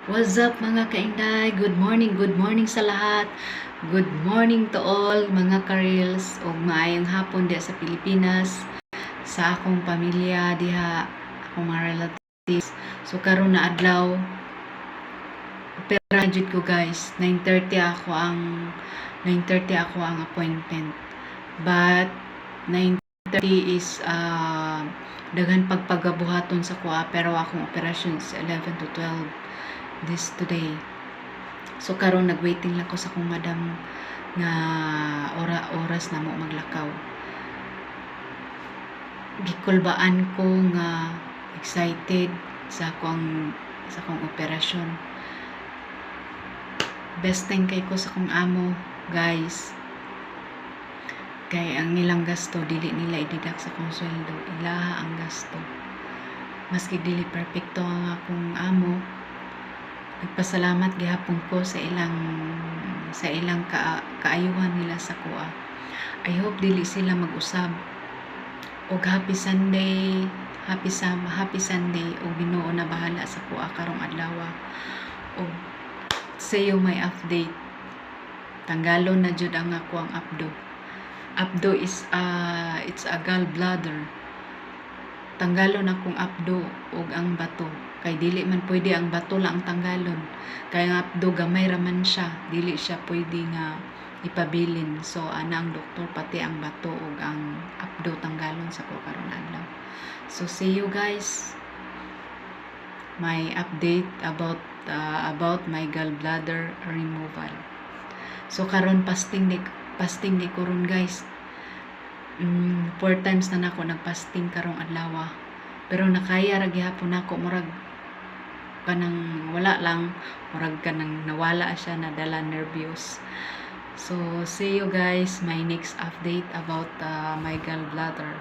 What's up mga kainday? Good morning sa lahat. Good morning to all mga karils o maayong hapon diha sa Pilipinas, sa akong pamilya diha, akong mga relatives. So karon na adlaw, opera jud ko guys. 9:30 ako ang appointment. But 9:30 is daghan pagpagabuhaton sa kuha, pero akong operasyon is 11 to 12 this today. So karon nagwaiting lang ko sa akong madam nga oras na mo maglakaw. Gikulbaan ko nga excited sa akong operasyon. Best time kay ko sa akong amo, guys. Kay ang nilang gasto dili nila ididak sa akong sweldo, ilaha ang gasto. Maski dili perfecto ang akong amo, nagpasalamat gihapon ko sa ilang kaayuhan nila sa kuha. I hope dili sila mag-usab. Og happy Sunday og Ginoo na bahala sa kuha karong adlaw. Og sayo may update. Tanggalon na jud ang ako ang abdo. Abdo is it's a gallbladder. Tanggalon akong abdo og ang bato. Kay dili man pwede ang bato lang ang tanggalon. Kay ang abdo gamay raman siya, dili siya pwede nga ipabilin. So ana ang doktor pati ang bato ug ang abdo tanggalon sa ko karon adlaw. So see you guys. My update about my gallbladder removal. So karon fasting di ko ron guys. 4 times na nako nagpasting karong adlaw. Pero nakaya ra gihapon nako, murag kanang wala lang, murag kanang nawala siya, nadala nervyos. So see you guys my next update about my gallbladder.